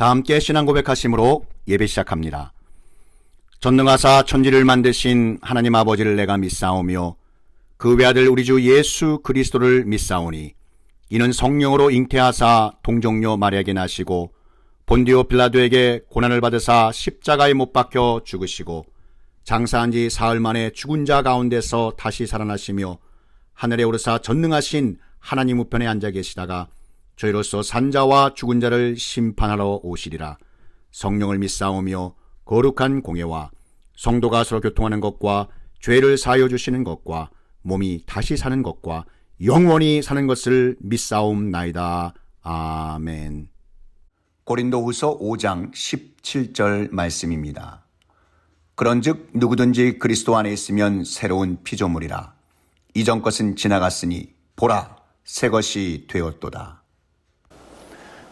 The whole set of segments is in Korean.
다 함께 신앙 고백하심으로 예배 시작합니다. 전능하사 천지를 만드신 하나님 아버지를 내가 믿사오며 그 외아들 우리 주 예수 그리스도를 믿사오니 이는 성령으로 잉태하사 동정녀 마리아에게 나시고 본디오 빌라도에게 고난을 받으사 십자가에 못 박혀 죽으시고 장사한 지 사흘 만에 죽은 자 가운데서 다시 살아나시며 하늘에 오르사 전능하신 하나님 우편에 앉아 계시다가 저희로서 산자와 죽은 자를 심판하러 오시리라. 성령을 믿사오며 거룩한 공예와 성도가 서로 교통하는 것과 죄를 사하여 주시는 것과 몸이 다시 사는 것과 영원히 사는 것을 믿사옵나이다. 아멘. 고린도후서 5장 17절 말씀입니다. 그런즉 누구든지 그리스도 안에 있으면 새로운 피조물이라. 이전 것은 지나갔으니 보라 새 것이 되었도다.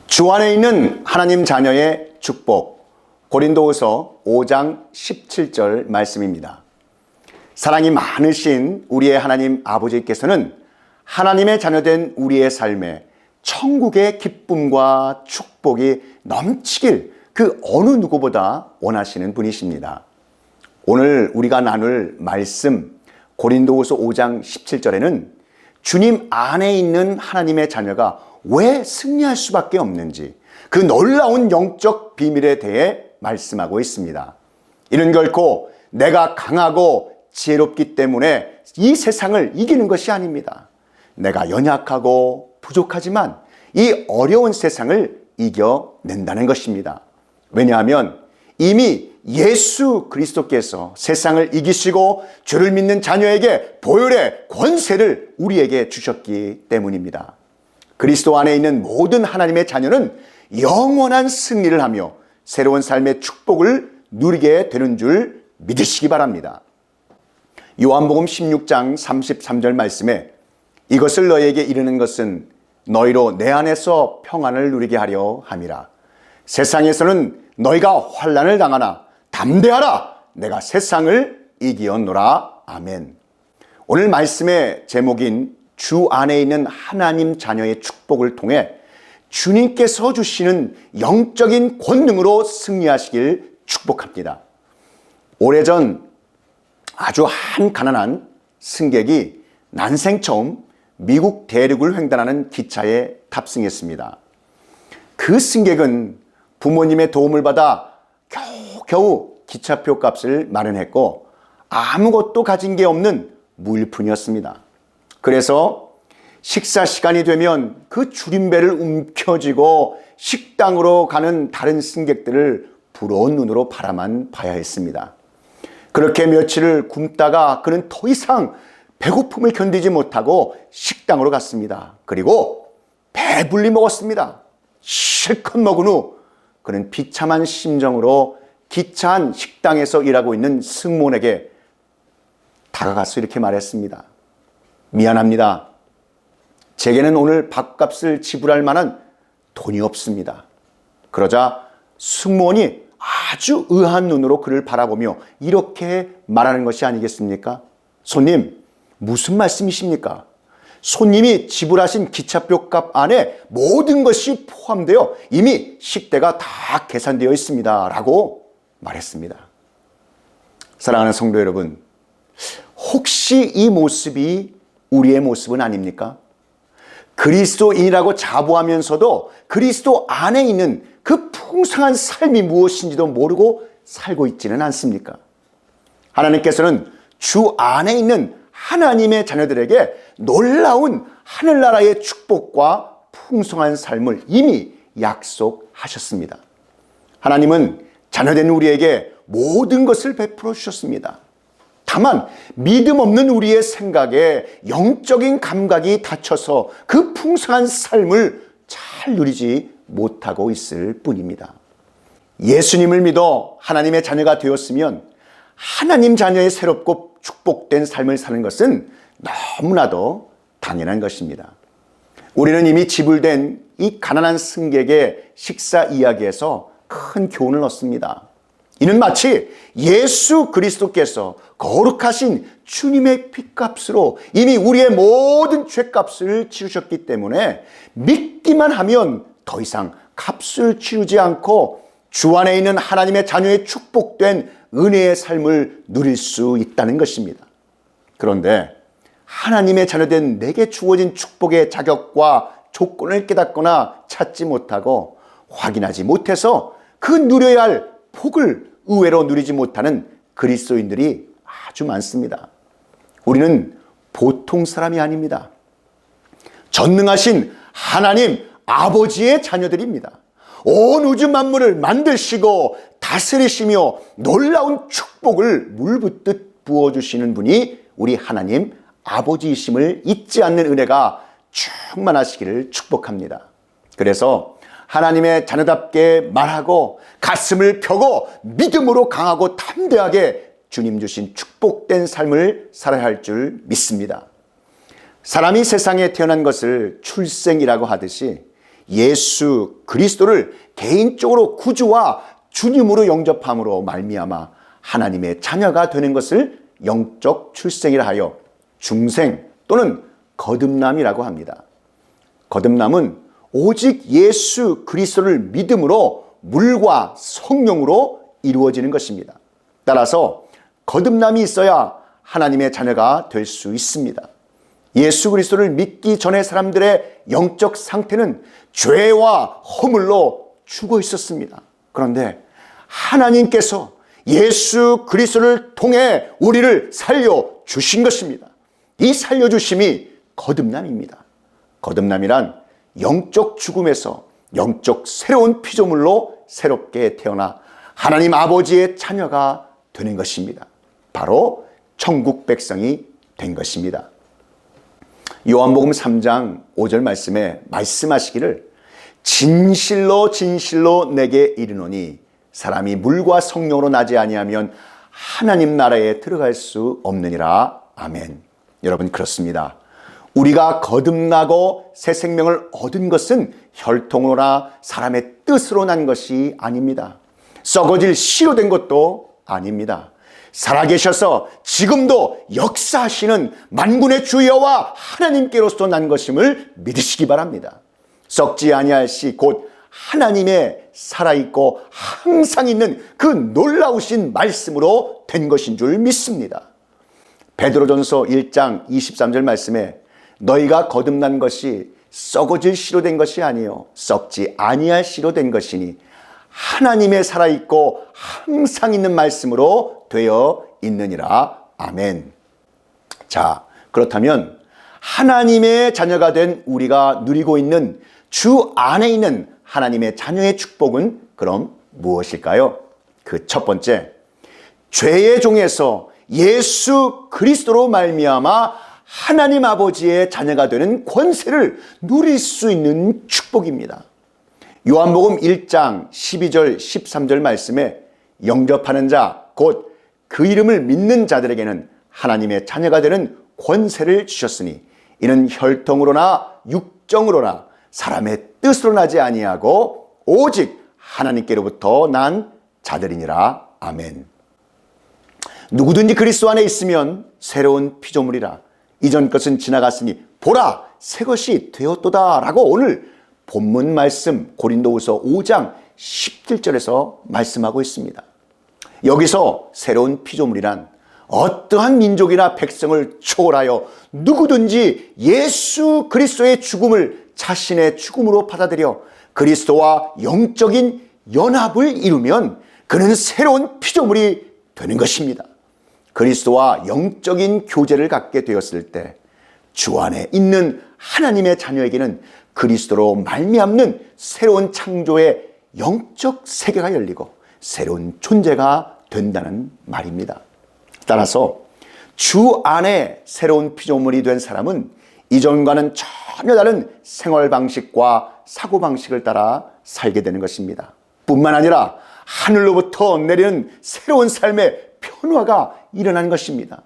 주 안에 있는 하나님 자녀의 축복, 고린도후서 5장 17절 말씀입니다. 사랑이 많으신 우리의 하나님 아버지께서는 하나님의 자녀된 우리의 삶에 천국의 기쁨과 축복이 넘치길 그 어느 누구보다 원하시는 분이십니다. 오늘 우리가 나눌 말씀 고린도후서 5장 17절에는 주님 안에 있는 하나님의 자녀가 왜 승리할 수밖에 없는지 그 놀라운 영적 비밀에 대해 말씀하고 있습니다. 이는 결코 내가 강하고 지혜롭기 때문에 이 세상을 이기는 것이 아닙니다. 내가 연약하고 부족하지만 이 어려운 세상을 이겨낸다는 것입니다. 왜냐하면 이미 예수 그리스도께서 세상을 이기시고 주를 믿는 자녀에게 보혈의 권세를 우리에게 주셨기 때문입니다. 그리스도 안에 있는 모든 하나님의 자녀는 영원한 승리를 하며 새로운 삶의 축복을 누리게 되는 줄 믿으시기 바랍니다. 요한복음 16장 33절 말씀에 이것을 너희에게 이르는 것은 너희로 내 안에서 평안을 누리게 하려 함이라. 세상에서는 너희가 환난을 당하나 담대하라. 내가 세상을 이기었노라. 아멘. 오늘 말씀의 제목인 주 안에 있는 하나님 자녀의 축복을 통해 주님께서 주시는 영적인 권능으로 승리하시길 축복합니다. 오래전 아주 한 가난한 승객이 난생 처음 미국 대륙을 횡단하는 기차에 탑승했습니다. 그 승객은 부모님의 도움을 받아 겨우 기차표 값을 마련했고 아무것도 가진 게 없는 무일푼이었습니다. 그래서 식사 시간이 되면 그 줄임배를 움켜쥐고 식당으로 가는 다른 승객들을 부러운 눈으로 바라만 봐야 했습니다. 그렇게 며칠을 굶다가 그는 더 이상 배고픔을 견디지 못하고 식당으로 갔습니다. 그리고 배불리 먹었습니다. 실컷 먹은 후 그는 비참한 심정으로 기차 안 식당에서 일하고 있는 승무원에게 다가가서 이렇게 말했습니다. 미안합니다. 제게는 오늘 밥값을 지불할 만한 돈이 없습니다. 그러자 승무원이 아주 의아한 눈으로 그를 바라보며 이렇게 말하는 것이 아니겠습니까? 손님, 무슨 말씀이십니까? 손님이 지불하신 기차표 값 안에 모든 것이 포함되어 이미 식대가 다 계산되어 있습니다. 라고 말했습니다. 사랑하는 성도 여러분, 혹시 이 모습이 우리의 모습은 아닙니까? 그리스도인이라고 자부하면서도 그리스도 안에 있는 그 풍성한 삶이 무엇인지도 모르고 살고 있지는 않습니까? 하나님께서는 주 안에 있는 하나님의 자녀들에게 놀라운 하늘나라의 축복과 풍성한 삶을 이미 약속하셨습니다. 하나님은 자녀된 우리에게 모든 것을 베풀어 주셨습니다. 다만 믿음 없는 우리의 생각에 영적인 감각이 닫혀서 그 풍성한 삶을 잘 누리지 못하고 있을 뿐입니다. 예수님을 믿어 하나님의 자녀가 되었으면 하나님 자녀의 새롭고 축복된 삶을 사는 것은 너무나도 당연한 것입니다. 우리는 이미 지불된 이 가난한 승객의 식사 이야기에서 큰 교훈을 얻습니다. 이는 마치 예수 그리스도께서 거룩하신 주님의 피값으로 이미 우리의 모든 죄값을 치르셨기 때문에 믿기만 하면 더 이상 값을 치르지 않고 주 안에 있는 하나님의 자녀의 축복된 은혜의 삶을 누릴 수 있다는 것입니다. 그런데 하나님의 자녀된 내게 주어진 축복의 자격과 조건을 깨닫거나 찾지 못하고 확인하지 못해서 그 누려야 할 복을 의외로 누리지 못하는 그리스도인들이 아주 많습니다. 우리는 보통 사람이 아닙니다. 전능하신 하나님 아버지의 자녀들입니다. 온 우주 만물을 만드시고 다스리시며 놀라운 축복을 물붓듯 부어주시는 분이 우리 하나님 아버지이심을 잊지 않는 은혜가 충만하시기를 축복합니다. 그래서 하나님의 자녀답게 말하고 가슴을 펴고 믿음으로 강하고 담대하게 주님 주신 축복된 삶을 살아야 할 줄 믿습니다. 사람이 세상에 태어난 것을 출생이라고 하듯이 예수 그리스도를 개인적으로 구주와 주님으로 영접함으로 말미암아 하나님의 자녀가 되는 것을 영적 출생이라 하여 중생 또는 거듭남이라고 합니다. 거듭남은 오직 예수 그리스도를 믿음으로 물과 성령으로 이루어지는 것입니다. 따라서 거듭남이 있어야 하나님의 자녀가 될 수 있습니다. 예수 그리스도를 믿기 전에 사람들의 영적 상태는 죄와 허물로 죽어 있었습니다. 그런데 하나님께서 예수 그리스도를 통해 우리를 살려주신 것입니다. 이 살려주심이 거듭남입니다. 거듭남이란 영적 죽음에서 영적 새로운 피조물로 새롭게 태어나 하나님 아버지의 자녀가 되는 것입니다. 바로 천국 백성이 된 것입니다. 요한복음 3장 5절 말씀에 말씀하시기를 진실로 진실로 내게 이르노니 사람이 물과 성령으로 나지 아니하면 하나님 나라에 들어갈 수 없느니라. 아멘. 여러분, 그렇습니다. 우리가 거듭나고 새 생명을 얻은 것은 혈통으로나 사람의 뜻으로 난 것이 아닙니다. 썩어질 씨로 된 것도 아닙니다. 살아계셔서 지금도 역사하시는 만군의 주 여호와 하나님께로서 난 것임을 믿으시기 바랍니다. 썩지 아니할 씨 곧 하나님의 살아있고 항상 있는 그 놀라우신 말씀으로 된 것인 줄 믿습니다. 베드로전서 1장 23절 말씀에 너희가 거듭난 것이 썩어질 씨로 된 것이 아니요 썩지 아니할 씨로 된 것이니 하나님의 살아있고 항상 있는 말씀으로 되어 있느니라. 아멘. 자, 그렇다면 하나님의 자녀가 된 우리가 누리고 있는 주 안에 있는 하나님의 자녀의 축복은 그럼 무엇일까요? 그 첫 번째, 죄의 종에서 예수 그리스도로 말미암아 하나님 아버지의 자녀가 되는 권세를 누릴 수 있는 축복입니다. 요한복음 1장 12절 13절 말씀에 영접하는 자 곧 그 이름을 믿는 자들에게는 하나님의 자녀가 되는 권세를 주셨으니 이는 혈통으로나 육정으로나 사람의 뜻으로 나지 아니하고 오직 하나님께로부터 난 자들이니라. 아멘. 누구든지 그리스도 안에 있으면 새로운 피조물이라 이전 것은 지나갔으니 보라 새 것이 되었도다 라고 오늘 본문 말씀 고린도후서 5장 17절에서 말씀하고 있습니다. 여기서 새로운 피조물이란 어떠한 민족이나 백성을 초월하여 누구든지 예수 그리스도의 죽음을 자신의 죽음으로 받아들여 그리스도와 영적인 연합을 이루면 그는 새로운 피조물이 되는 것입니다. 그리스도와 영적인 교제를 갖게 되었을 때 주 안에 있는 하나님의 자녀에게는 그리스도로 말미암는 새로운 창조의 영적 세계가 열리고 새로운 존재가 된다는 말입니다. 따라서 주 안에 새로운 피조물이 된 사람은 이전과는 전혀 다른 생활 방식과 사고 방식을 따라 살게 되는 것입니다. 뿐만 아니라 하늘로부터 내리는 새로운 삶의 변화가 일어나는 것입니다.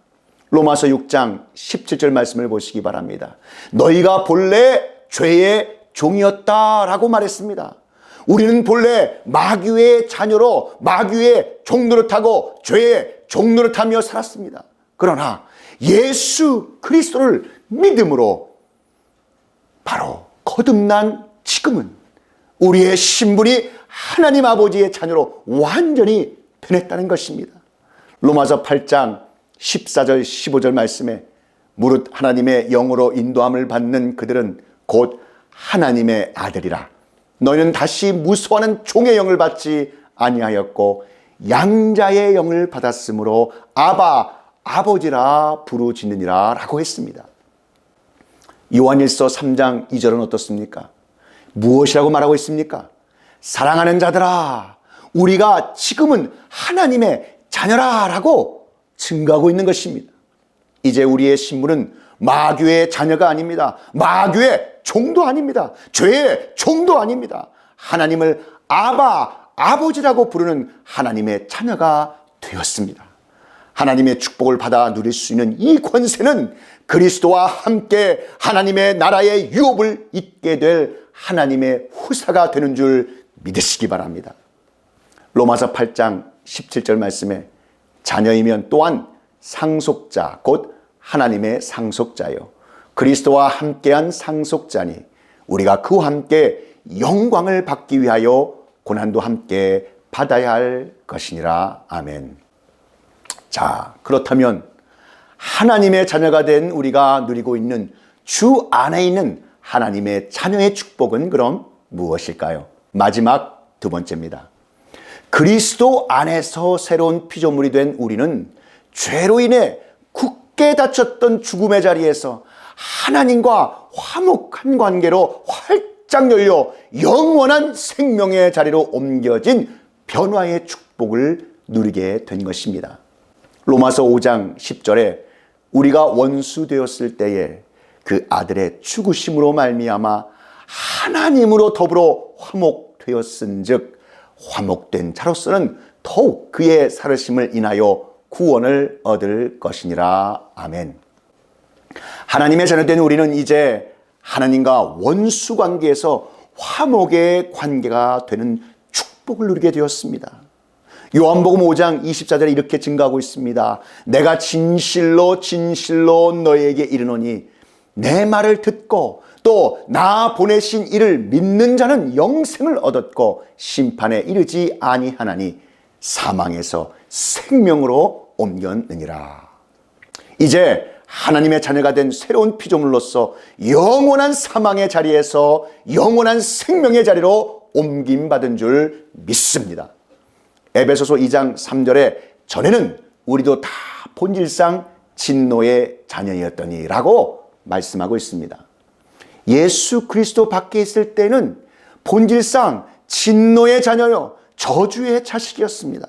로마서 6장 17절 말씀을 보시기 바랍니다. 너희가 본래 죄의 종이었다라고 말했습니다. 우리는 본래 마귀의 자녀로 마귀의 종노릇하고 죄의 종노릇하며 살았습니다. 그러나 예수 그리스도를 믿음으로 바로 거듭난 지금은 우리의 신분이 하나님 아버지의 자녀로 완전히 변했다는 것입니다. 로마서 8장 14절 15절 말씀에 무릇 하나님의 영으로 인도함을 받는 그들은 곧 하나님의 아들이라. 너희는 다시 무서워하는 종의 영을 받지 아니하였고 양자의 영을 받았으므로 아바 아버지라 부르짖느니라 라고 했습니다. 요한일서 3장 2절은 어떻습니까? 무엇이라고 말하고 있습니까? 사랑하는 자들아, 우리가 지금은 하나님의 자녀라 라고 증거하고 있는 것입니다. 이제 우리의 신분은 마귀의 자녀가 아닙니다. 마귀의 종도 아닙니다. 죄의 종도 아닙니다. 하나님을 아바, 아버지라고 부르는 하나님의 자녀가 되었습니다. 하나님의 축복을 받아 누릴 수 있는 이 권세는 그리스도와 함께 하나님의 나라의 유업을 잇게 될 하나님의 후사가 되는 줄 믿으시기 바랍니다. 로마서 8장 17절 말씀에 자녀이면 또한 상속자 곧 하나님의 상속자요 그리스도와 함께한 상속자니 우리가 그와 함께 영광을 받기 위하여 고난도 함께 받아야 할 것이니라. 아멘. 자, 그렇다면 하나님의 자녀가 된 우리가 누리고 있는 주 안에 있는 하나님의 자녀의 축복은 그럼 무엇일까요? 마지막 두 번째입니다. 그리스도 안에서 새로운 피조물이 된 우리는 죄로 인해 굳게 닫혔던 죽음의 자리에서 하나님과 화목한 관계로 활짝 열려 영원한 생명의 자리로 옮겨진 변화의 축복을 누리게 된 것입니다. 로마서 5장 10절에 우리가 원수 되었을 때에 그 아들의 죽으심으로 말미암아 하나님으로 더불어 화목되었은즉 화목된 자로서는 더욱 그의 살으심을 인하여 구원을 얻을 것이니라. 아멘. 하나님의 자녀된 우리는 이제 하나님과 원수 관계에서 화목의 관계가 되는 축복을 누리게 되었습니다. 요한복음 5장 24절에 이렇게 증거하고 있습니다. 내가 진실로 진실로 너에게 이르노니 내 말을 듣고 또 나 보내신 이를 믿는 자는 영생을 얻었고 심판에 이르지 아니하나니 사망에서 생명으로 옮겼느니라. 이제 하나님의 자녀가 된 새로운 피조물로서 영원한 사망의 자리에서 영원한 생명의 자리로 옮김받은 줄 믿습니다. 에베소서 2장 3절에 전에는 우리도 다 본질상 진노의 자녀였더니 라고 말씀하고 있습니다. 예수 그리스도 밖에 있을 때는 본질상 진노의 자녀요 저주의 자식이었습니다.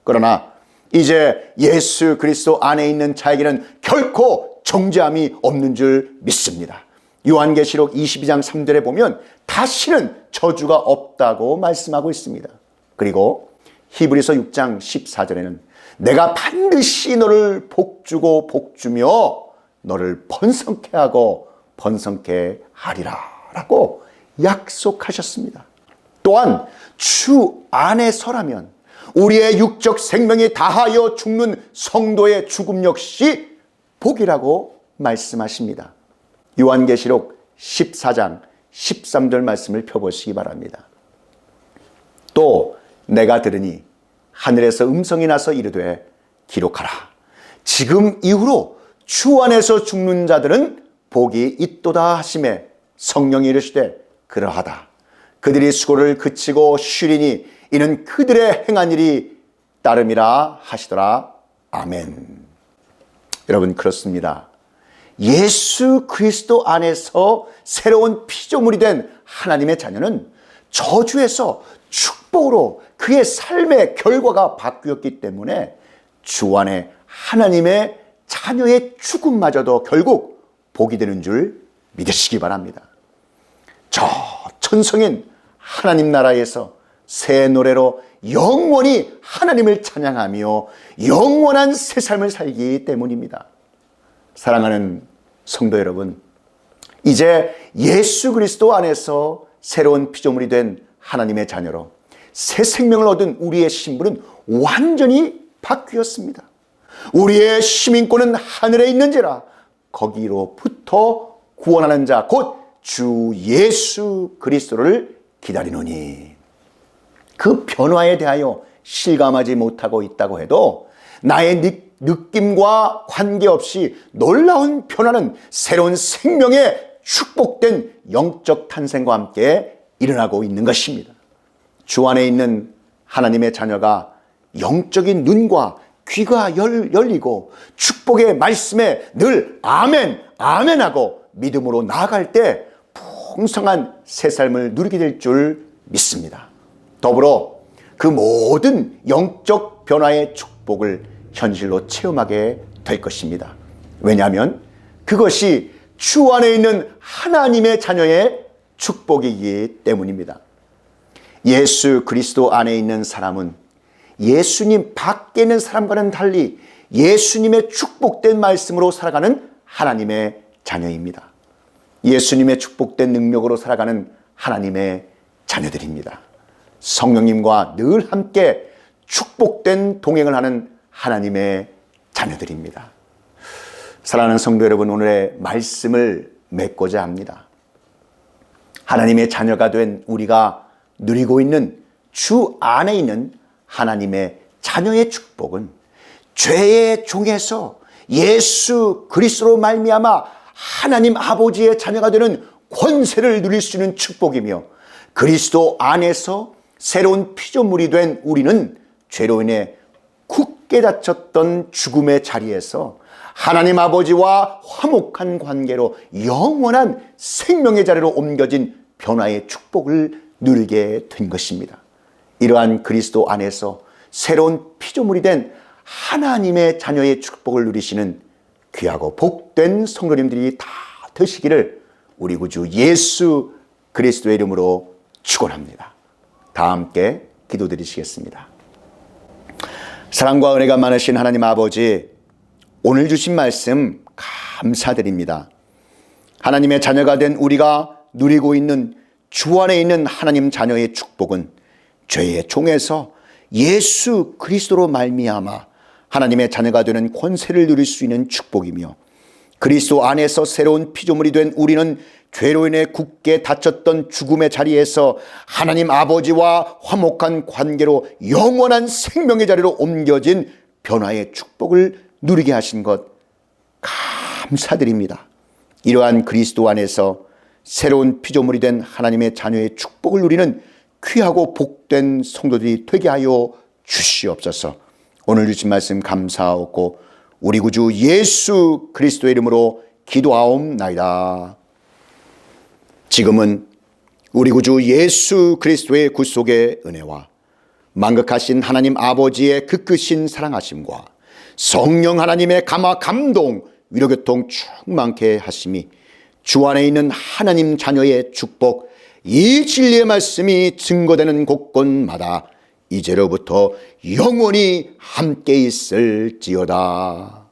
그러나 이제 예수 그리스도 안에 있는 자에게는 결코 정죄함이 없는 줄 믿습니다. 요한계시록 22장 3절에 보면 다시는 저주가 없다고 말씀하고 있습니다. 그리고 히브리서 6장 14절에는 내가 반드시 너를 복주고 복주며 너를 번성케 하고 번성케 하리라 라고 약속하셨습니다. 또한 주 안에 서라면 우리의 육적 생명이 다하여 죽는 성도의 죽음 역시 복이라고 말씀하십니다. 요한계시록 14장 13절 말씀을 펴보시기 바랍니다. 또 내가 들으니 하늘에서 음성이 나서 이르되 기록하라. 지금 이후로 주 안에서 죽는 자들은 복이 있도다 하시매 성령이 이르시되 그러하다. 그들이 수고를 그치고 쉬리니 이는 그들의 행한 일이 따름이라 하시더라. 아멘. 여러분 그렇습니다. 예수 그리스도 안에서 새로운 피조물이 된 하나님의 자녀는 저주에서 축복으로 그의 삶의 결과가 바뀌었기 때문에 주 안에 하나님의 자녀의 죽음마저도 결국 복이 되는 줄 믿으시기 바랍니다. 저 천성인 하나님 나라에서 새 노래로 영원히 하나님을 찬양하며 영원한 새 삶을 살기 때문입니다. 사랑하는 성도 여러분, 이제 예수 그리스도 안에서 새로운 피조물이 된 하나님의 자녀로 새 생명을 얻은 우리의 신분은 완전히 바뀌었습니다. 우리의 시민권은 하늘에 있는지라 거기로부터 구원하는 자 곧 주 예수 그리스도를 기다리노니. 그 변화에 대하여 실감하지 못하고 있다고 해도 나의 느낌과 관계없이 놀라운 변화는 새로운 생명의 축복된 영적 탄생과 함께 일어나고 있는 것입니다. 주 안에 있는 하나님의 자녀가 영적인 눈과 귀가 열리고 축복의 말씀에 늘 아멘, 아멘 하고 믿음으로 나아갈 때 풍성한 새 삶을 누리게 될 줄 믿습니다. 더불어 그 모든 영적 변화의 축복을 현실로 체험하게 될 것입니다. 왜냐하면 그것이 주 안에 있는 하나님의 자녀의 축복이기 때문입니다. 예수 그리스도 안에 있는 사람은 예수님 밖에 있는 사람과는 달리 예수님의 축복된 말씀으로 살아가는 하나님의 자녀입니다. 예수님의 축복된 능력으로 살아가는 하나님의 자녀들입니다. 성령님과 늘 함께 축복된 동행을 하는 하나님의 자녀들입니다. 사랑하는 성도 여러분, 오늘의 말씀을 맺고자 합니다. 하나님의 자녀가 된 우리가 누리고 있는 주 안에 있는 하나님의 자녀의 축복은 죄의 종에서 예수 그리스도로 말미암아 하나님 아버지의 자녀가 되는 권세를 누릴 수 있는 축복이며, 그리스도 안에서 새로운 피조물이 된 우리는 죄로 인해 굳게 닫혔던 죽음의 자리에서 하나님 아버지와 화목한 관계로 영원한 생명의 자리로 옮겨진 변화의 축복을 누리게 된 것입니다. 이러한 그리스도 안에서 새로운 피조물이 된 하나님의 자녀의 축복을 누리시는 귀하고 복된 성도님들이 다 되시기를 우리 구주 예수 그리스도의 이름으로 축원합니다. 다 함께 기도드리시겠습니다. 사랑과 은혜가 많으신 하나님 아버지, 오늘 주신 말씀 감사드립니다. 하나님의 자녀가 된 우리가 누리고 있는 주 안에 있는 하나님 자녀의 축복은 죄의 종에서 예수 그리스도로 말미암아 하나님의 자녀가 되는 권세를 누릴 수 있는 축복이며, 그리스도 안에서 새로운 피조물이 된 우리는 죄로 인해 굳게 닫혔던 죽음의 자리에서 하나님 아버지와 화목한 관계로 영원한 생명의 자리로 옮겨진 변화의 축복을 누리게 하신 것 감사드립니다. 이러한 그리스도 안에서 새로운 피조물이 된 하나님의 자녀의 축복을 누리는 귀하고 복된 성도들이 되게 하여 주시옵소서. 오늘 주신 말씀 감사하고 우리 구주 예수 그리스도의 이름으로 기도하옵나이다. 지금은 우리 구주 예수 그리스도의 구속의 은혜와 만극하신 하나님 아버지의 그 크신 사랑하심과 성령 하나님의 감화 감동 위로교통 충만케 하심이 주 안에 있는 하나님 자녀의 축복, 이 진리의 말씀이 증거되는 곳곳마다 이제로부터 영원히 함께 있을지어다.